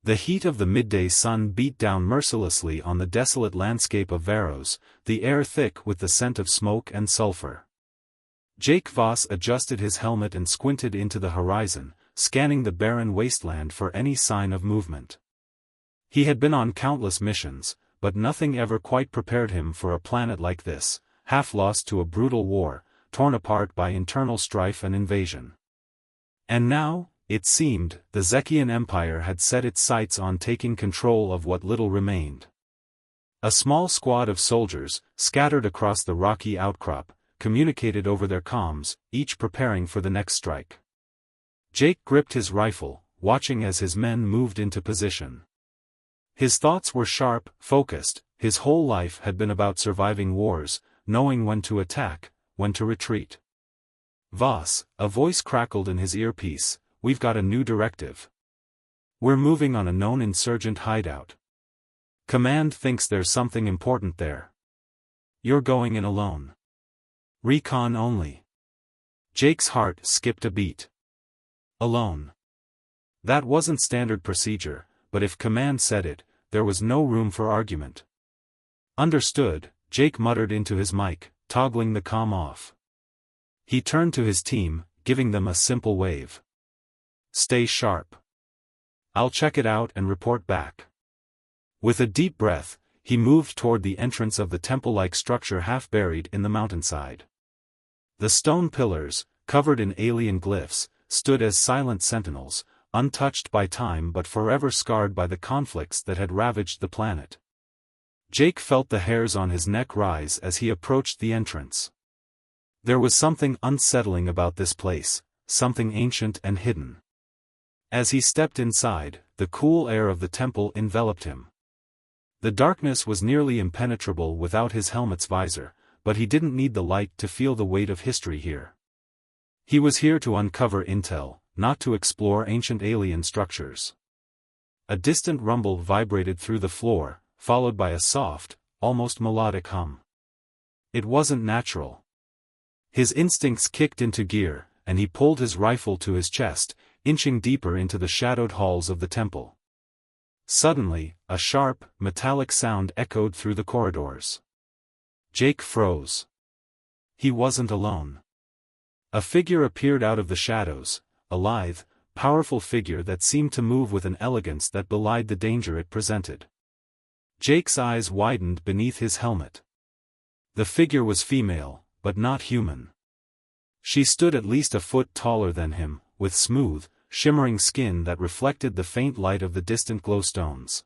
The heat of the midday sun beat down mercilessly on the desolate landscape of Varos, the air thick with the scent of smoke and sulfur. Jake Voss adjusted his helmet and squinted into the horizon, scanning the barren wasteland for any sign of movement. He had been on countless missions, but nothing ever quite prepared him for a planet like this, half lost to a brutal war, torn apart by internal strife and invasion. And now, it seemed, the Zekian Empire had set its sights on taking control of what little remained. A small squad of soldiers, scattered across the rocky outcrop, communicated over their comms, each preparing for the next strike. Jake gripped his rifle, watching as his men moved into position. His thoughts were sharp, focused. His whole life had been about surviving wars, knowing when to attack, when to retreat. Voss, a voice crackled in his earpiece, "We've got a new directive. We're moving on a known insurgent hideout. Command thinks there's something important there. You're going in alone. Recon only." Jake's heart skipped a beat. Alone. That wasn't standard procedure, but if command said it, there was no room for argument. Understood, Jake muttered into his mic, toggling the comm off. He turned to his team, giving them a simple wave. "Stay sharp. I'll check it out and report back." With a deep breath, he moved toward the entrance of the temple-like structure half buried in the mountainside. The stone pillars, covered in alien glyphs, stood as silent sentinels, untouched by time but forever scarred by the conflicts that had ravaged the planet. Jake felt the hairs on his neck rise as he approached the entrance. There was something unsettling about this place, something ancient and hidden. As he stepped inside, the cool air of the temple enveloped him. The darkness was nearly impenetrable without his helmet's visor, but he didn't need the light to feel the weight of history here. He was here to uncover intel, not to explore ancient alien structures. A distant rumble vibrated through the floor, followed by a soft, almost melodic hum. It wasn't natural. His instincts kicked into gear, and he pulled his rifle to his chest, inching deeper into the shadowed halls of the temple. Suddenly, a sharp, metallic sound echoed through the corridors. Jake froze. He wasn't alone. A figure appeared out of the shadows, a lithe, powerful figure that seemed to move with an elegance that belied the danger it presented. Jake's eyes widened beneath his helmet. The figure was female, but not human. She stood at least a foot taller than him, with smooth, shimmering skin that reflected the faint light of the distant glowstones.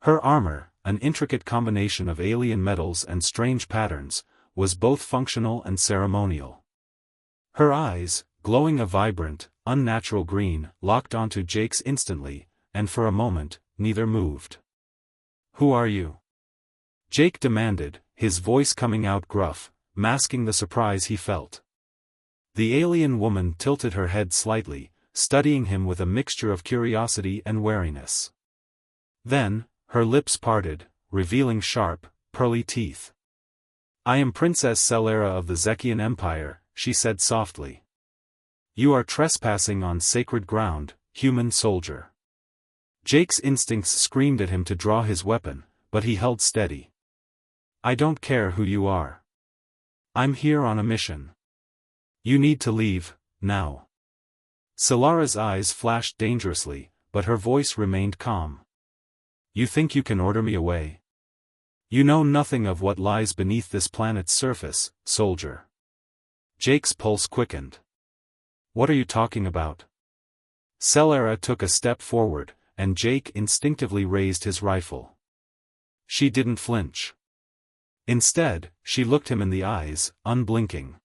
Her armor, an intricate combination of alien metals and strange patterns, was both functional and ceremonial. Her eyes, glowing a vibrant, unnatural green, locked onto Jake's instantly, and for a moment, neither moved. "Who are you?" Jake demanded, his voice coming out gruff, masking the surprise he felt. The alien woman tilted her head slightly, studying him with a mixture of curiosity and wariness. Then, her lips parted, revealing sharp, pearly teeth. "I am Princess Celera of the Zekian Empire," she said softly. "You are trespassing on sacred ground, human soldier." Jake's instincts screamed at him to draw his weapon, but he held steady. "I don't care who you are. I'm here on a mission. You need to leave, now." Celera's eyes flashed dangerously, but her voice remained calm. "You think you can order me away? You know nothing of what lies beneath this planet's surface, soldier." Jake's pulse quickened. "What are you talking about?" Celera took a step forward, and Jake instinctively raised his rifle. She didn't flinch. Instead, she looked him in the eyes, unblinking.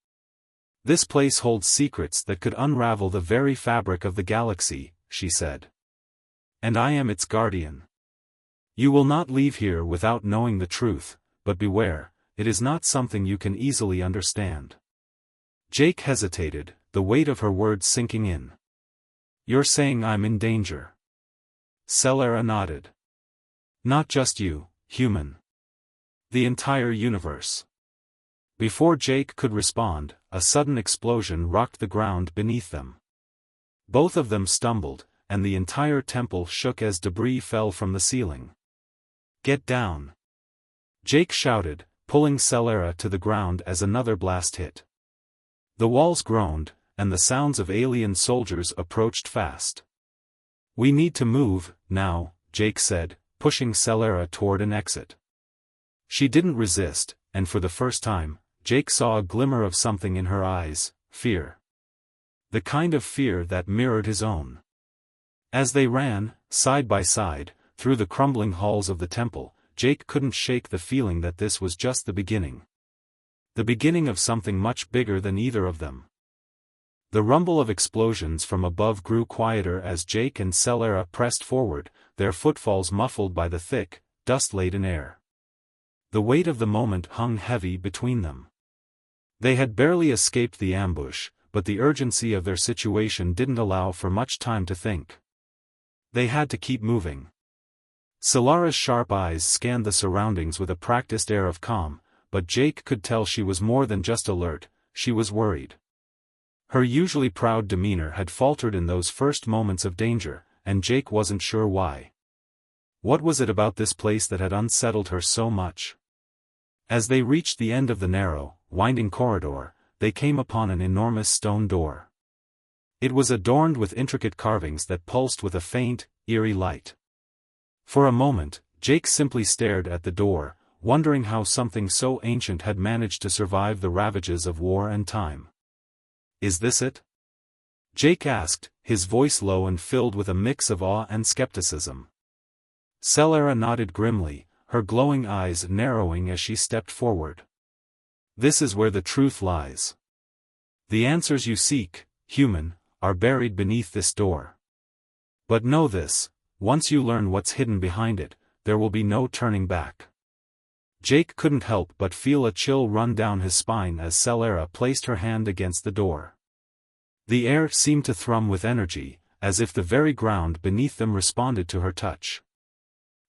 "This place holds secrets that could unravel the very fabric of the galaxy," she said. "And I am its guardian. You will not leave here without knowing the truth, but beware, it is not something you can easily understand." Jake hesitated, the weight of her words sinking in. "You're saying I'm in danger?" Celera nodded. "Not just you, human. The entire universe." Before Jake could respond, a sudden explosion rocked the ground beneath them. Both of them stumbled, and the entire temple shook as debris fell from the ceiling. "Get down!" Jake shouted, pulling Celera to the ground as another blast hit. The walls groaned, and the sounds of alien soldiers approached fast. "We need to move, now," Jake said, pushing Celera toward an exit. She didn't resist, and for the first time, Jake saw a glimmer of something in her eyes: fear. The kind of fear that mirrored his own. As they ran, side by side, through the crumbling halls of the temple, Jake couldn't shake the feeling that this was just the beginning. The beginning of something much bigger than either of them. The rumble of explosions from above grew quieter as Jake and Celera pressed forward, their footfalls muffled by the thick, dust-laden air. The weight of the moment hung heavy between them. They had barely escaped the ambush, but the urgency of their situation didn't allow for much time to think. They had to keep moving. Celera's sharp eyes scanned the surroundings with a practiced air of calm, but Jake could tell she was more than just alert, she was worried. Her usually proud demeanor had faltered in those first moments of danger, and Jake wasn't sure why. What was it about this place that had unsettled her so much? As they reached the end of the narrow, winding corridor, they came upon an enormous stone door. It was adorned with intricate carvings that pulsed with a faint, eerie light. For a moment, Jake simply stared at the door, wondering how something so ancient had managed to survive the ravages of war and time. "Is this it?" Jake asked, his voice low and filled with a mix of awe and skepticism. Celera nodded grimly, her glowing eyes narrowing as she stepped forward. "This is where the truth lies. The answers you seek, human, are buried beneath this door. But know this, once you learn what's hidden behind it, there will be no turning back." Jake couldn't help but feel a chill run down his spine as Celera placed her hand against the door. The air seemed to thrum with energy, as if the very ground beneath them responded to her touch.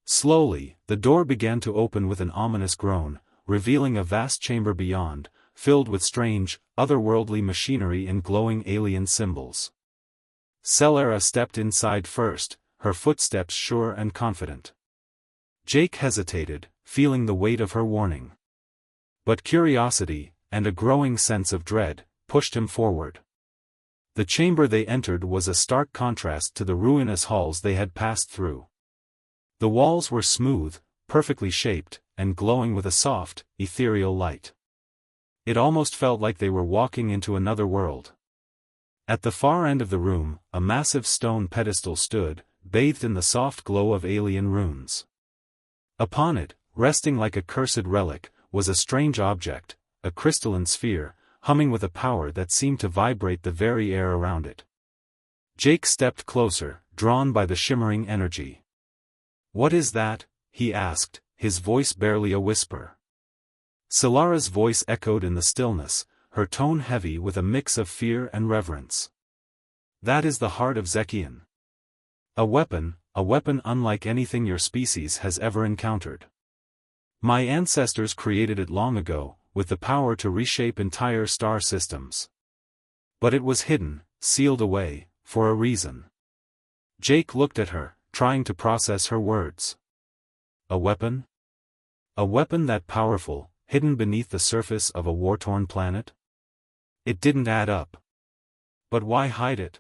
Slowly, the door began to open with an ominous groan, revealing a vast chamber beyond, filled with strange, otherworldly machinery and glowing alien symbols. Celera stepped inside first, her footsteps sure and confident. Jake hesitated, feeling the weight of her warning. But curiosity, and a growing sense of dread, pushed him forward. The chamber they entered was a stark contrast to the ruinous halls they had passed through. The walls were smooth, perfectly shaped, and glowing with a soft, ethereal light. It almost felt like they were walking into another world. At the far end of the room, a massive stone pedestal stood, bathed in the soft glow of alien runes. Upon it, resting like a cursed relic, was a strange object, a crystalline sphere, humming with a power that seemed to vibrate the very air around it. Jake stepped closer, drawn by the shimmering energy. "What is that?" he asked, his voice barely a whisper. Celera's voice echoed in the stillness, her tone heavy with a mix of fear and reverence. "That is the heart of Zekian. A weapon unlike anything your species has ever encountered. My ancestors created it long ago, with the power to reshape entire star systems. But it was hidden, sealed away, for a reason." Jake looked at her, trying to process her words. A weapon? A weapon that powerful, hidden beneath the surface of a war-torn planet? It didn't add up. But why hide it?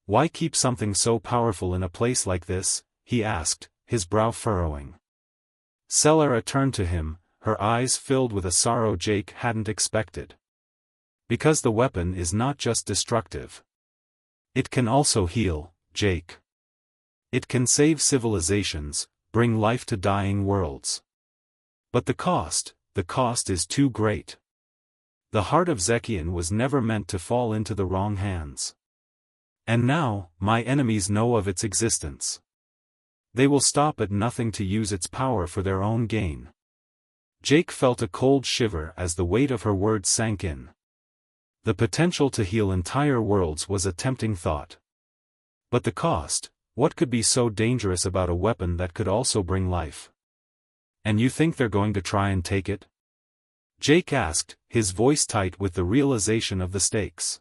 Why keep something so powerful in a place like this? He asked, his brow furrowing. Celera turned to him, her eyes filled with a sorrow Jake hadn't expected. Because the weapon is not just destructive. It can also heal, Jake. It can save civilizations, bring life to dying worlds. But the cost is too great. The heart of Zekian was never meant to fall into the wrong hands. And now, my enemies know of its existence. They will stop at nothing to use its power for their own gain. Jake felt a cold shiver as the weight of her words sank in. The potential to heal entire worlds was a tempting thought. But the cost, what could be so dangerous about a weapon that could also bring life? And you think they're going to try and take it? Jake asked, his voice tight with the realization of the stakes.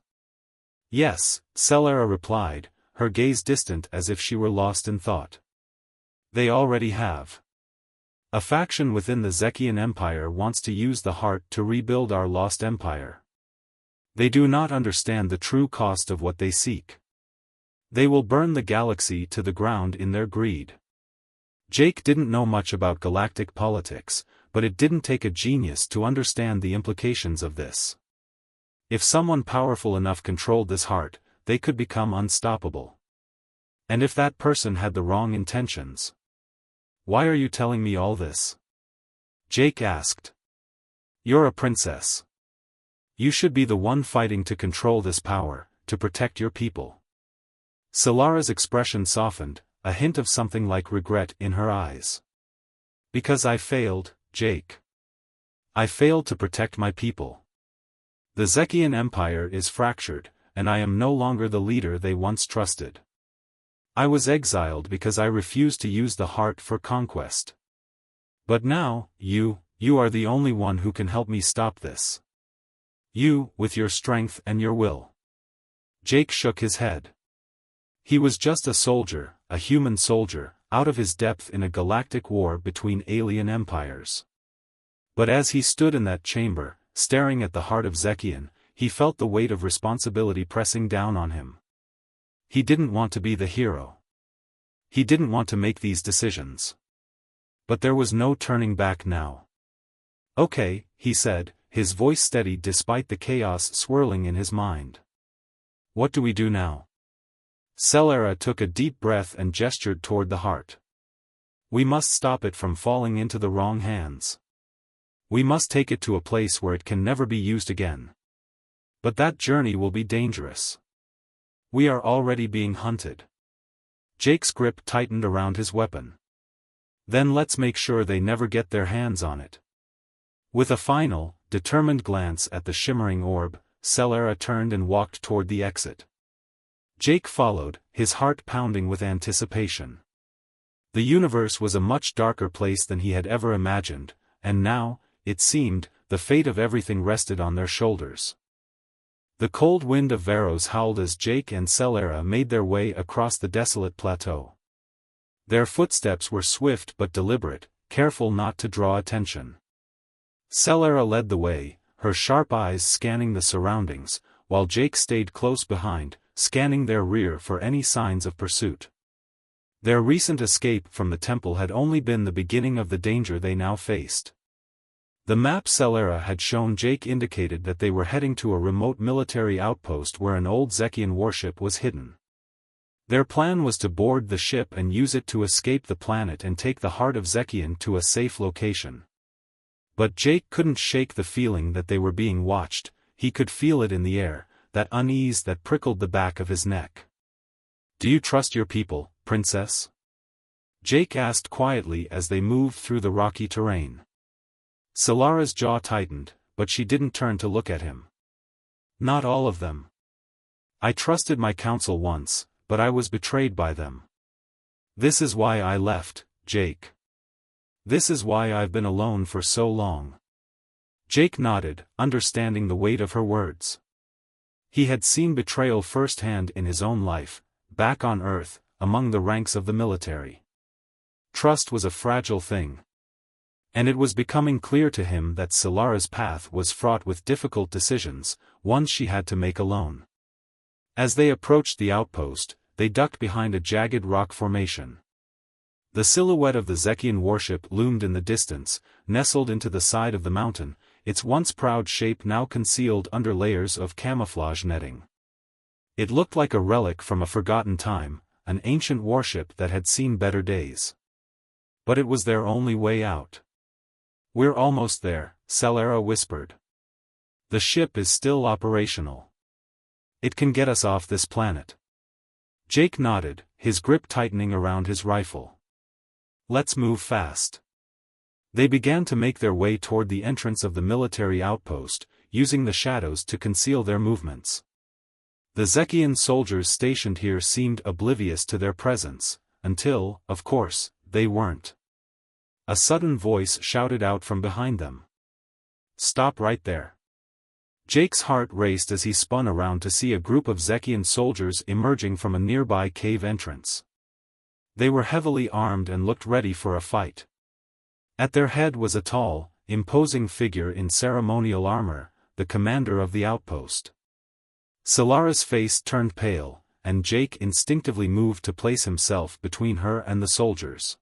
Yes, Celera replied, her gaze distant as if she were lost in thought. They already have. A faction within the Zekian Empire wants to use the heart to rebuild our lost empire. They do not understand the true cost of what they seek. They will burn the galaxy to the ground in their greed. Jake didn't know much about galactic politics, but it didn't take a genius to understand the implications of this. If someone powerful enough controlled this heart, they could become unstoppable. And if that person had the wrong intentions? Why are you telling me all this? Jake asked. You're a princess. You should be the one fighting to control this power, to protect your people. Solara's expression softened, a hint of something like regret in her eyes. Because I failed, Jake. I failed to protect my people. The Zekian Empire is fractured, and I am no longer the leader they once trusted. I was exiled because I refused to use the heart for conquest. But now, you are the only one who can help me stop this. You, with your strength and your will. Jake shook his head. He was just a soldier, a human soldier, out of his depth in a galactic war between alien empires. But as he stood in that chamber, staring at the heart of Zekian, he felt the weight of responsibility pressing down on him. He didn't want to be the hero. He didn't want to make these decisions. But there was no turning back now. Okay, he said, his voice steady despite the chaos swirling in his mind. What do we do now? Solara took a deep breath and gestured toward the heart. We must stop it from falling into the wrong hands. We must take it to a place where it can never be used again. But that journey will be dangerous. We are already being hunted. Jake's grip tightened around his weapon. Then let's make sure they never get their hands on it. With a final, determined glance at the shimmering orb, Solara turned and walked toward the exit. Jake followed, his heart pounding with anticipation. The universe was a much darker place than he had ever imagined, and now, it seemed, the fate of everything rested on their shoulders. The cold wind of Varos howled as Jake and Solara made their way across the desolate plateau. Their footsteps were swift but deliberate, careful not to draw attention. Solara led the way, her sharp eyes scanning the surroundings, while Jake stayed close behind, scanning their rear for any signs of pursuit. Their recent escape from the temple had only been the beginning of the danger they now faced. The map Solara had shown Jake indicated that they were heading to a remote military outpost where an old Zekian warship was hidden. Their plan was to board the ship and use it to escape the planet and take the heart of Zekian to a safe location. But Jake couldn't shake the feeling that they were being watched. He could feel it in the air, that unease that prickled the back of his neck. Do you trust your people, princess? Jake asked quietly as they moved through the rocky terrain. Solara's jaw tightened, but she didn't turn to look at him. Not all of them. I trusted my council once, but I was betrayed by them. This is why I left, Jake. This is why I've been alone for so long. Jake nodded, understanding the weight of her words. He had seen betrayal firsthand in his own life, back on Earth, among the ranks of the military. Trust was a fragile thing. And it was becoming clear to him that Solara's path was fraught with difficult decisions, ones she had to make alone. As they approached the outpost, they ducked behind a jagged rock formation. The silhouette of the Zekian warship loomed in the distance, nestled into the side of the mountain, its once proud shape now concealed under layers of camouflage netting. It looked like a relic from a forgotten time, an ancient warship that had seen better days. But it was their only way out. We're almost there, Solara whispered. The ship is still operational. It can get us off this planet. Jake nodded, his grip tightening around his rifle. Let's move fast. They began to make their way toward the entrance of the military outpost, using the shadows to conceal their movements. The Zekian soldiers stationed here seemed oblivious to their presence, until, of course, they weren't. A sudden voice shouted out from behind them. Stop right there. Jake's heart raced as he spun around to see a group of Zekian soldiers emerging from a nearby cave entrance. They were heavily armed and looked ready for a fight. At their head was a tall, imposing figure in ceremonial armor, the commander of the outpost. Solara's face turned pale, and Jake instinctively moved to place himself between her and the soldiers.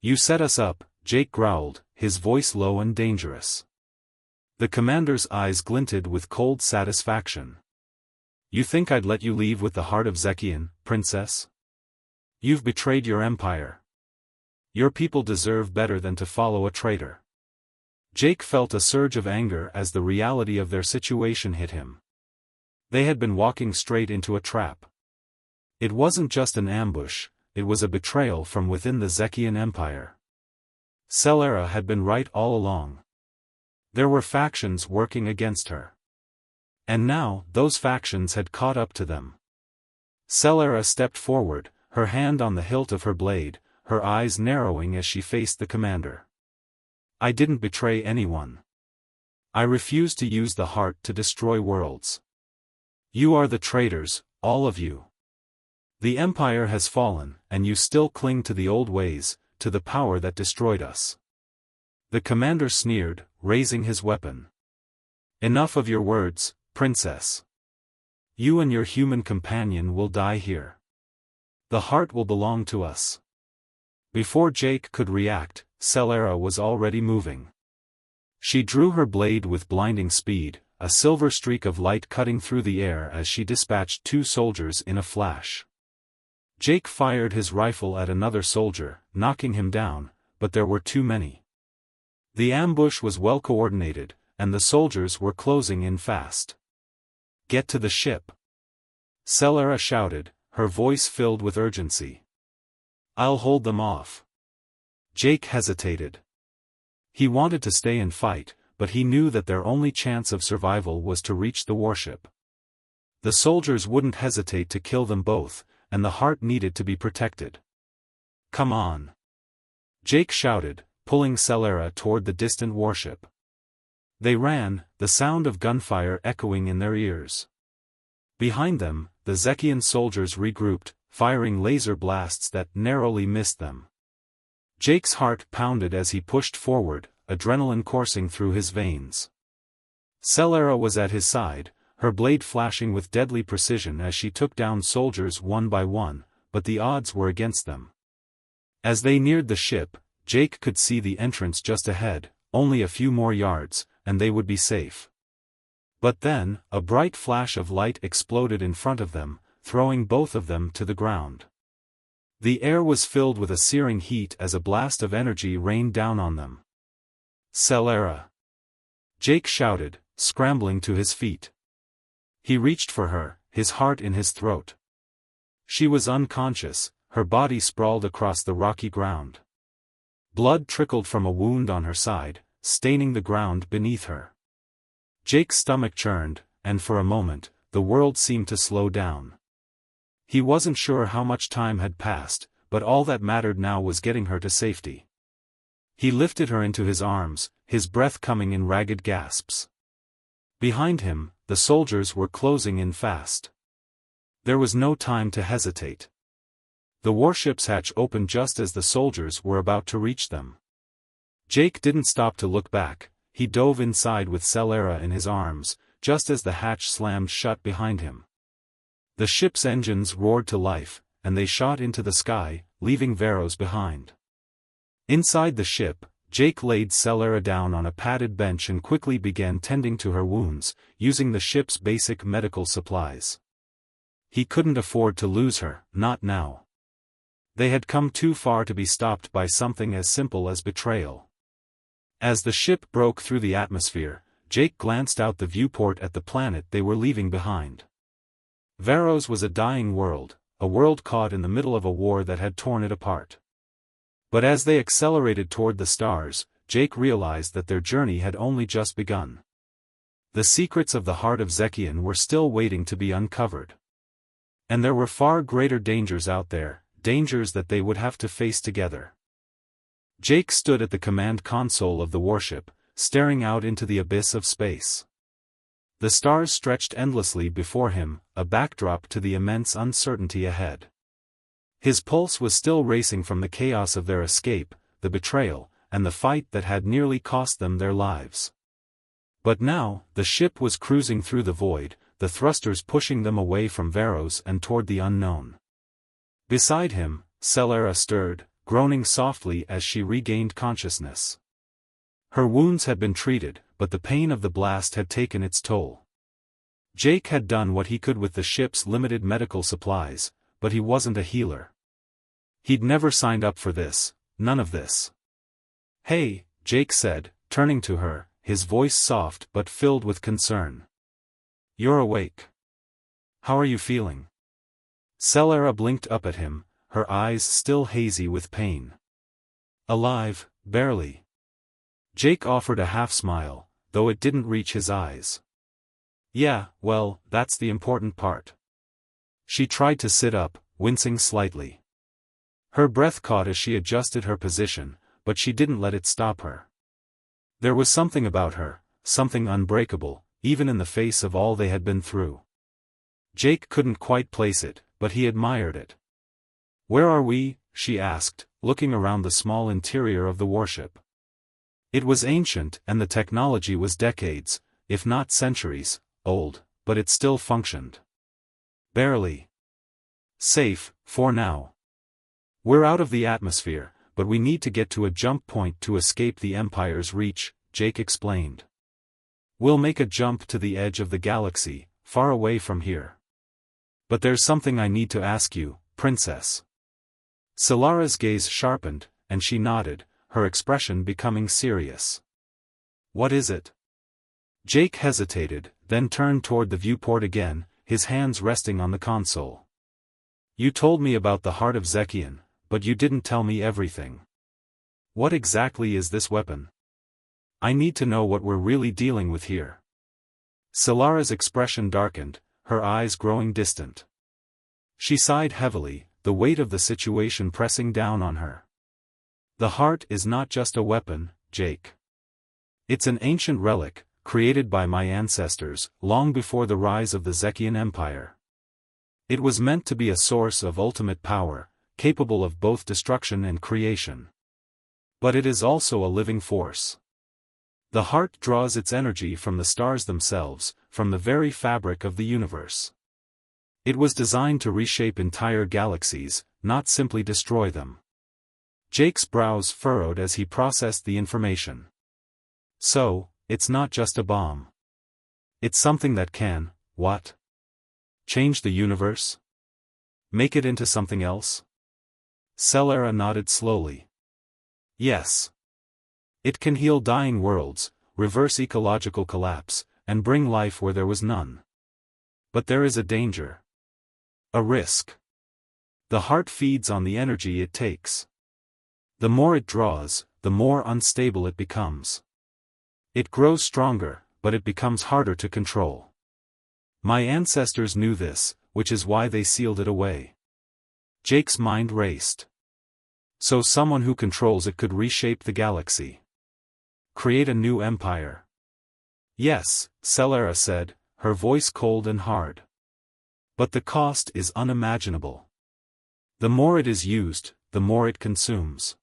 "You set us up," Jake growled, his voice low and dangerous. The commander's eyes glinted with cold satisfaction. "You think I'd let you leave with the heart of Zekian, princess? You've betrayed your empire. Your people deserve better than to follow a traitor." Jake felt a surge of anger as the reality of their situation hit him. They had been walking straight into a trap. It wasn't just an ambush, it was a betrayal from within the Zekian Empire. Solara had been right all along. There were factions working against her. And now, those factions had caught up to them. Solara stepped forward, her hand on the hilt of her blade, her eyes narrowing as she faced the commander. "I didn't betray anyone. I refuse to use the heart to destroy worlds. You are the traitors, all of you. The Empire has fallen, and you still cling to the old ways, to the power that destroyed us." The commander sneered, raising his weapon. "Enough of your words, princess. You and your human companion will die here. The heart will belong to us." Before Jake could react, Solara was already moving. She drew her blade with blinding speed, a silver streak of light cutting through the air as she dispatched two soldiers in a flash. Jake fired his rifle at another soldier, knocking him down, but there were too many. The ambush was well coordinated, and the soldiers were closing in fast. "Get to the ship!" Solara shouted, her voice filled with urgency. "I'll hold them off." Jake hesitated. He wanted to stay and fight, but he knew that their only chance of survival was to reach the warship. The soldiers wouldn't hesitate to kill them both, and the heart needed to be protected. "Come on!" Jake shouted, pulling Solara toward the distant warship. They ran, the sound of gunfire echoing in their ears. Behind them, the Zekian soldiers regrouped, firing laser blasts that narrowly missed them. Jake's heart pounded as he pushed forward, adrenaline coursing through his veins. Solara was at his side, her blade flashing with deadly precision as she took down soldiers one by one, but the odds were against them. As they neared the ship, Jake could see the entrance just ahead, only a few more yards, and they would be safe. But then, a bright flash of light exploded in front of them, throwing both of them to the ground. The air was filled with a searing heat as a blast of energy rained down on them. "Solara!" Jake shouted, scrambling to his feet. He reached for her, his heart in his throat. She was unconscious, her body sprawled across the rocky ground. Blood trickled from a wound on her side, staining the ground beneath her. Jake's stomach churned, and for a moment, the world seemed to slow down. He wasn't sure how much time had passed, but all that mattered now was getting her to safety. He lifted her into his arms, his breath coming in ragged gasps. Behind him, the soldiers were closing in fast. There was no time to hesitate. The warship's hatch opened just as the soldiers were about to reach them. Jake didn't stop to look back, he dove inside with Solara in his arms, just as the hatch slammed shut behind him. The ship's engines roared to life, and they shot into the sky, leaving Varos behind. Inside the ship, Jake laid Solara down on a padded bench and quickly began tending to her wounds, using the ship's basic medical supplies. He couldn't afford to lose her, not now. They had come too far to be stopped by something as simple as betrayal. As the ship broke through the atmosphere, Jake glanced out the viewport at the planet they were leaving behind. Varos was a dying world, a world caught in the middle of a war that had torn it apart. But as they accelerated toward the stars, Jake realized that their journey had only just begun. The secrets of the heart of Zekian were still waiting to be uncovered. And there were far greater dangers out there, dangers that they would have to face together. Jake stood at the command console of the warship, staring out into the abyss of space. The stars stretched endlessly before him, a backdrop to the immense uncertainty ahead. His pulse was still racing from the chaos of their escape, the betrayal, and the fight that had nearly cost them their lives. But now, the ship was cruising through the void, the thrusters pushing them away from Varos and toward the unknown. Beside him, Celera stirred, groaning softly as she regained consciousness. Her wounds had been treated, but the pain of the blast had taken its toll. Jake had done what he could with the ship's limited medical supplies, but he wasn't a healer. He'd never signed up for this, none of this. "Hey," Jake said, turning to her, his voice soft but filled with concern. "You're awake. How are you feeling?" Celera blinked up at him, her eyes still hazy with pain. "Alive, barely." Jake offered a half-smile, though it didn't reach his eyes. "Yeah, well, that's the important part." She tried to sit up, wincing slightly. Her breath caught as she adjusted her position, but she didn't let it stop her. There was something about her, something unbreakable, even in the face of all they had been through. Jake couldn't quite place it, but he admired it. "Where are we?" she asked, looking around the small interior of the warship. It was ancient and the technology was decades, if not centuries, old, but it still functioned. "Barely. Safe, for now. We're out of the atmosphere, but we need to get to a jump point to escape the Empire's reach," Jake explained. "We'll make a jump to the edge of the galaxy, far away from here. But there's something I need to ask you, Princess." Celera's gaze sharpened, and she nodded, her expression becoming serious. "What is it?" Jake hesitated, then turned toward the viewport again, his hands resting on the console. "You told me about the heart of Zekian, but you didn't tell me everything. What exactly is this weapon? I need to know what we're really dealing with here." Celera's expression darkened, her eyes growing distant. She sighed heavily, the weight of the situation pressing down on her. "The heart is not just a weapon, Jake. It's an ancient relic, created by my ancestors, long before the rise of the Zekian Empire. It was meant to be a source of ultimate power, capable of both destruction and creation. But it is also a living force. The heart draws its energy from the stars themselves, from the very fabric of the universe. It was designed to reshape entire galaxies, not simply destroy them." Jake's brows furrowed as he processed the information. "So, it's not just a bomb. It's something that can, what? Change the universe? Make it into something else?" Celera nodded slowly. "Yes. It can heal dying worlds, reverse ecological collapse, and bring life where there was none. But there is a danger. A risk. The heart feeds on the energy it takes. The more it draws, the more unstable it becomes. It grows stronger, but it becomes harder to control. My ancestors knew this, which is why they sealed it away." Jake's mind raced. So someone who controls it could reshape the galaxy. Create a new empire. "Yes," Celera said, her voice cold and hard. "But the cost is unimaginable. The more it is used, the more it consumes.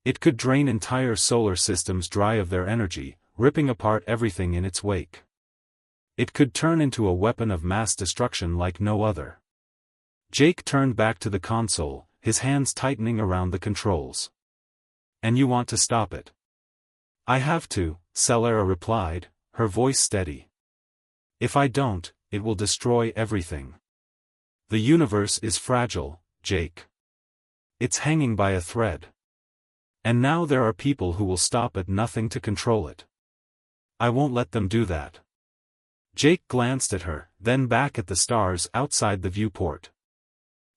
It could drain entire solar systems dry of their energy, ripping apart everything in its wake. It could turn into a weapon of mass destruction like no other." Jake turned back to the console, his hands tightening around the controls. "And you want to stop it?" "I have to," Celera replied, her voice steady. "If I don't, it will destroy everything. The universe is fragile, Jake. It's hanging by a thread. And now there are people who will stop at nothing to control it. I won't let them do that." Jake glanced at her, then back at the stars outside the viewport.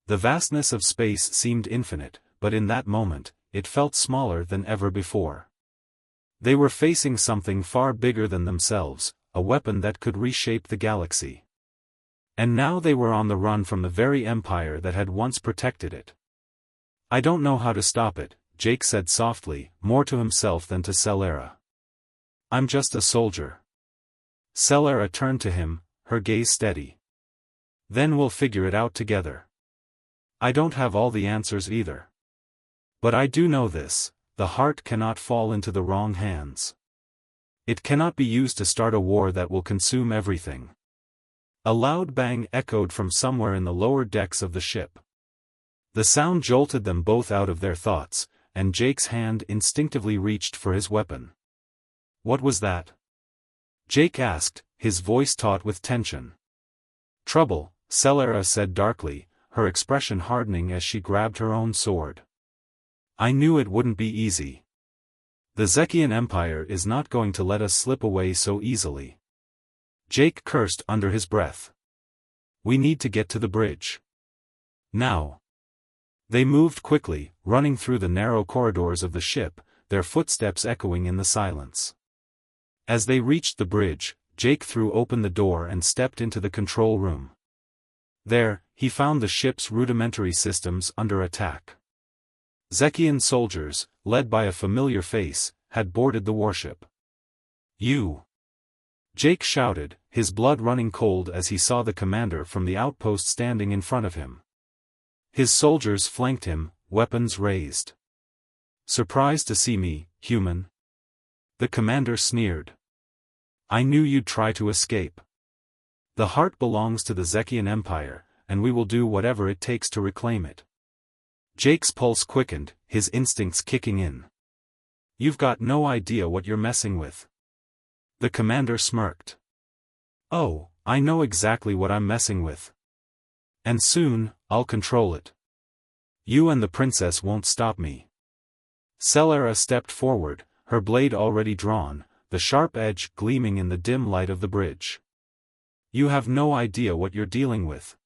The vastness of space seemed infinite, but in that moment, it felt smaller than ever before. They were facing something far bigger than themselves, a weapon that could reshape the galaxy. And now they were on the run from the very empire that had once protected it. "I don't know how to stop it," Jake said softly, more to himself than to Celera. "I'm just a soldier. Celera turned to him, her gaze steady. Then we'll figure it out together. I don't have all the answers either. But I do know this, the heart cannot fall into the wrong hands. It cannot be used to start a war that will consume everything. A loud bang echoed from somewhere in the lower decks of the ship. The sound jolted them both out of their thoughts, and Jake's hand instinctively reached for his weapon. What was that? Jake asked, his voice taut with tension. Trouble, Celera said darkly, her expression hardening as she grabbed her own sword. I knew it wouldn't be easy. The Zekian Empire is not going to let us slip away so easily. Jake cursed under his breath. We need to get to the bridge. Now. They moved quickly, running through the narrow corridors of the ship, their footsteps echoing in the silence. As they reached the bridge, Jake threw open the door and stepped into the control room. There, he found the ship's rudimentary systems under attack. Zekian soldiers, led by a familiar face, had boarded the warship. You! Jake shouted, his blood running cold as he saw the commander from the outpost standing in front of him. His soldiers flanked him, weapons raised. Surprised to see me, human? The commander sneered. I knew you'd try to escape. The heart belongs to the Zekian Empire, and we will do whatever it takes to reclaim it. Jake's pulse quickened, his instincts kicking in. You've got no idea what you're messing with. The commander smirked. Oh, I know exactly what I'm messing with. And soon, I'll control it. You and the princess won't stop me. Celera stepped forward, her blade already drawn, the sharp edge gleaming in the dim light of the bridge. You have no idea what you're dealing with.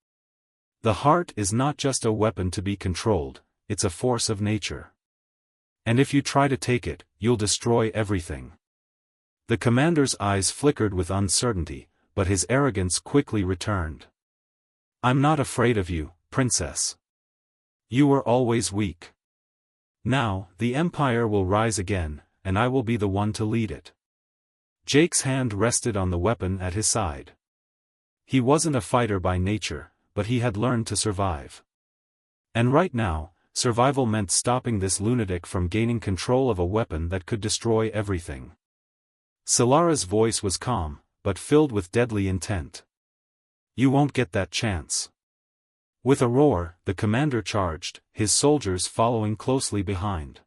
The heart is not just a weapon to be controlled, it's a force of nature. And if you try to take it, you'll destroy everything. The commander's eyes flickered with uncertainty, but his arrogance quickly returned. I'm not afraid of you, princess. You were always weak. Now, the Empire will rise again, and I will be the one to lead it. Jake's hand rested on the weapon at his side. He wasn't a fighter by nature, but he had learned to survive. And right now, survival meant stopping this lunatic from gaining control of a weapon that could destroy everything. Celera's voice was calm, but filled with deadly intent. You won't get that chance. With a roar, the commander charged, his soldiers following closely behind.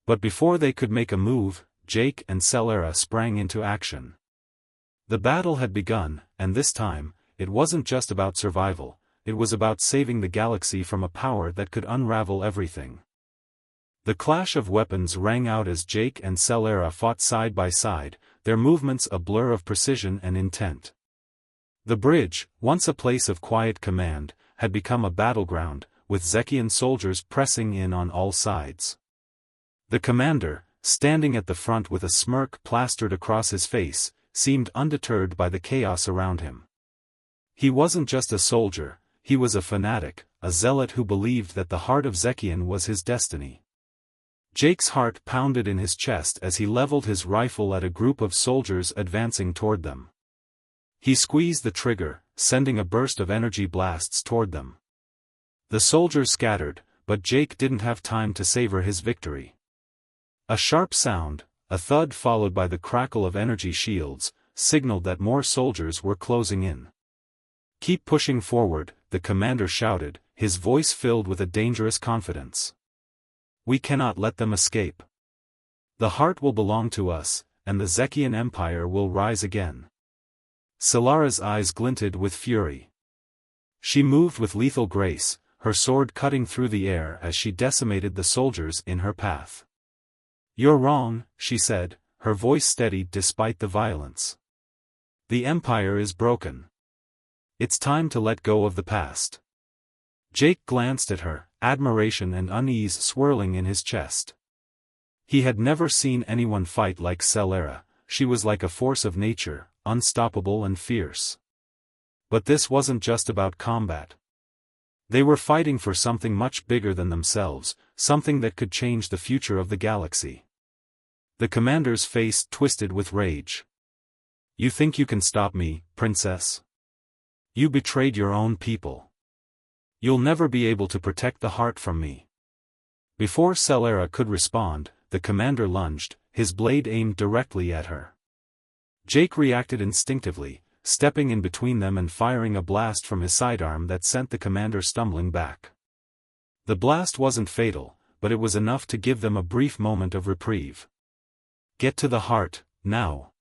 But before they could make a move, Jake and Celera sprang into action. The battle had begun, and this time, it wasn't just about survival, it was about saving the galaxy from a power that could unravel everything. The clash of weapons rang out as Jake and Celera fought side by side, their movements a blur of precision and intent. The bridge, once a place of quiet command, had become a battleground, with Zekian soldiers pressing in on all sides. The commander, standing at the front with a smirk plastered across his face, seemed undeterred by the chaos around him. He wasn't just a soldier, he was a fanatic, a zealot who believed that the heart of Zekian was his destiny. Jake's heart pounded in his chest as he leveled his rifle at a group of soldiers advancing toward them. He squeezed the trigger, sending a burst of energy blasts toward them. The soldiers scattered, but Jake didn't have time to savor his victory. A sharp sound, a thud followed by the crackle of energy shields, signaled that more soldiers were closing in. Keep pushing forward, the commander shouted, his voice filled with a dangerous confidence. We cannot let them escape. The heart will belong to us, and the Zekian Empire will rise again. Celera's eyes glinted with fury. She moved with lethal grace, her sword cutting through the air as she decimated the soldiers in her path. You're wrong, she said, her voice steady despite the violence. The Empire is broken. It's time to let go of the past. Jake glanced at her, admiration and unease swirling in his chest. He had never seen anyone fight like Celera, she was like a force of nature, unstoppable and fierce. But this wasn't just about combat. They were fighting for something much bigger than themselves, something that could change the future of the galaxy. The commander's face twisted with rage. You think you can stop me, princess? You betrayed your own people. You'll never be able to protect the heart from me. Before Celera could respond, the commander lunged, his blade aimed directly at her. Jake reacted instinctively, stepping in between them and firing a blast from his sidearm that sent the commander stumbling back. The blast wasn't fatal, but it was enough to give them a brief moment of reprieve. Get to the heart, now.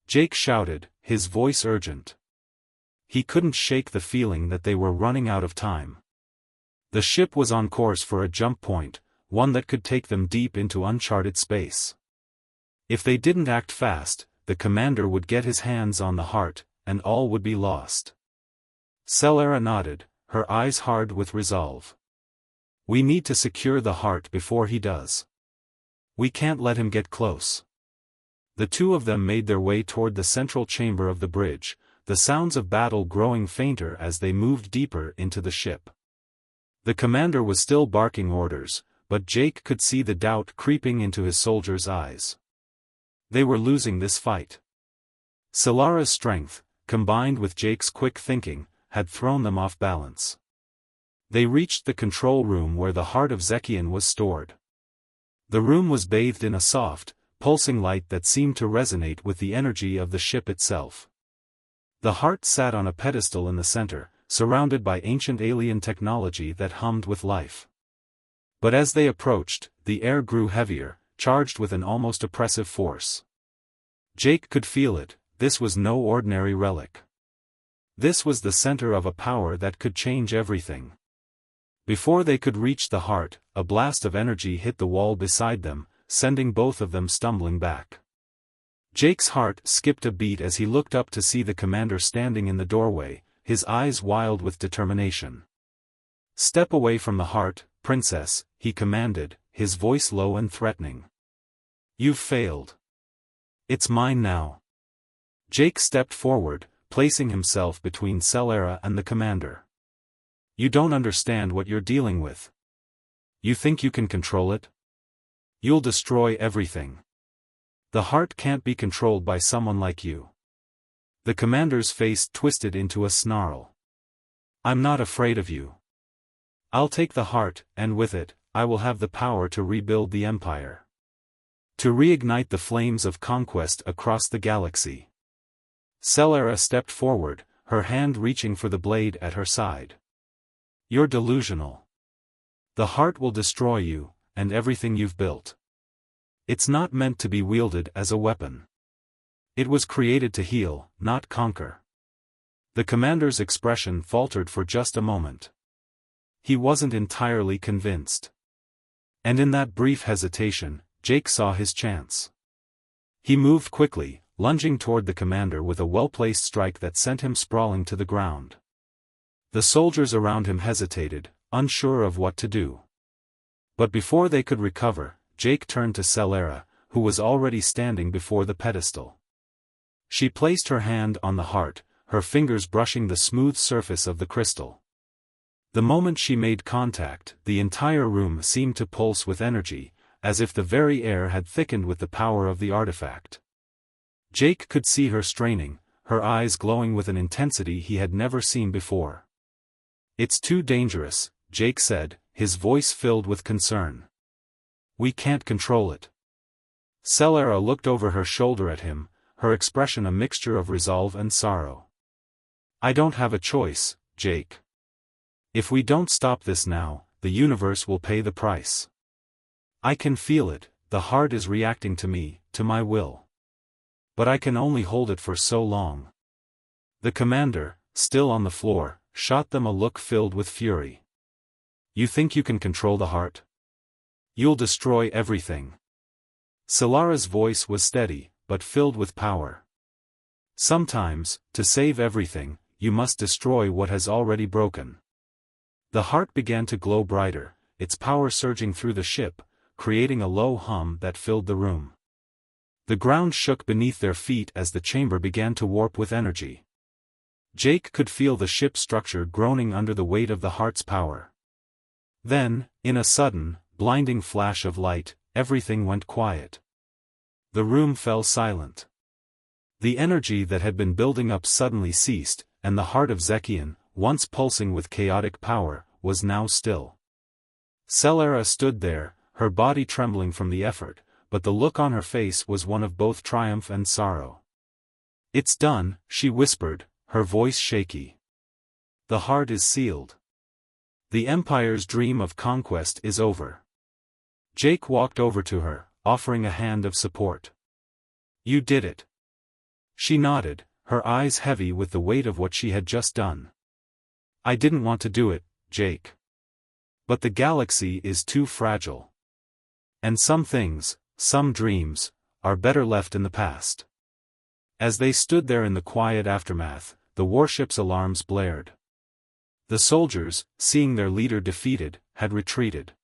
Jake shouted, his voice urgent. He couldn't shake the feeling that they were running out of time. The ship was on course for a jump point, one that could take them deep into uncharted space. If they didn't act fast, the commander would get his hands on the heart, and all would be lost. Celera nodded, her eyes hard with resolve. We need to secure the heart before he does. We can't let him get close. The two of them made their way toward the central chamber of the bridge, the sounds of battle growing fainter as they moved deeper into the ship. The commander was still barking orders, but Jake could see the doubt creeping into his soldiers' eyes. They were losing this fight. Celera's strength, combined with Jake's quick thinking, had thrown them off balance. They reached the control room where the heart of Zekian was stored. The room was bathed in a soft, pulsing light that seemed to resonate with the energy of the ship itself. The heart sat on a pedestal in the center, surrounded by ancient alien technology that hummed with life. But as they approached, the air grew heavier, charged with an almost oppressive force. Jake could feel it, this was no ordinary relic. This was the center of a power that could change everything. Before they could reach the heart, a blast of energy hit the wall beside them, sending both of them stumbling back. Jake's heart skipped a beat as he looked up to see the commander standing in the doorway, his eyes wild with determination. Step away from the heart, princess, he commanded, his voice low and threatening. You've failed. It's mine now. Jake stepped forward, placing himself between Celera and the commander. You don't understand what you're dealing with. You think you can control it? You'll destroy everything. The heart can't be controlled by someone like you. The commander's face twisted into a snarl. I'm not afraid of you. I'll take the heart, and with it, I will have the power to rebuild the empire. To reignite the flames of conquest across the galaxy. Celera stepped forward, her hand reaching for the blade at her side. You're delusional. The heart will destroy you, and everything you've built. It's not meant to be wielded as a weapon. It was created to heal, not conquer. The commander's expression faltered for just a moment. He wasn't entirely convinced. And in that brief hesitation, Jake saw his chance. He moved quickly, lunging toward the commander with a well-placed strike that sent him sprawling to the ground. The soldiers around him hesitated, unsure of what to do. But before they could recover, Jake turned to Celera, who was already standing before the pedestal. She placed her hand on the heart, her fingers brushing the smooth surface of the crystal. The moment she made contact, the entire room seemed to pulse with energy, as if the very air had thickened with the power of the artifact. Jake could see her straining, her eyes glowing with an intensity he had never seen before. It's too dangerous, Jake said, his voice filled with concern. We can't control it. Celera looked over her shoulder at him, her expression a mixture of resolve and sorrow. I don't have a choice, Jake. If we don't stop this now, the universe will pay the price. I can feel it, the heart is reacting to me, to my will. But I can only hold it for so long. The commander, still on the floor, shot them a look filled with fury. You think you can control the heart? You'll destroy everything. Celera's voice was steady, but filled with power. Sometimes, to save everything, you must destroy what has already broken. The heart began to glow brighter, its power surging through the ship, creating a low hum that filled the room. The ground shook beneath their feet as the chamber began to warp with energy. Jake could feel the ship's structure groaning under the weight of the heart's power. Then, in a sudden, blinding flash of light, everything went quiet. The room fell silent. The energy that had been building up suddenly ceased, and the heart of Zekian, once pulsing with chaotic power, was now still. Celera stood there, her body trembling from the effort, but the look on her face was one of both triumph and sorrow. "It's done," she whispered, her voice shaky. "The heart is sealed. The Empire's dream of conquest is over." Jake walked over to her, offering a hand of support. "You did it." She nodded, her eyes heavy with the weight of what she had just done. "I didn't want to do it, Jake. But the galaxy is too fragile. And some things, some dreams, are better left in the past." As they stood there in the quiet aftermath, the warship's alarms blared. The soldiers, seeing their leader defeated, had retreated.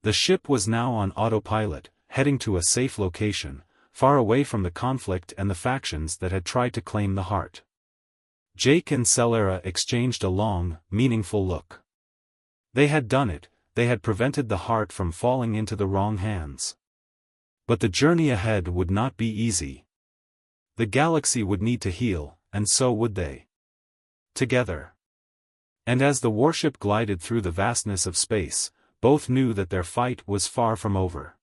The ship was now on autopilot, heading to a safe location, far away from the conflict and the factions that had tried to claim the heart. Jake and Celera exchanged a long, meaningful look. They had done it, they had prevented the heart from falling into the wrong hands. But the journey ahead would not be easy. The galaxy would need to heal, and so would they. Together. And as the warship glided through the vastness of space, both knew that their fight was far from over.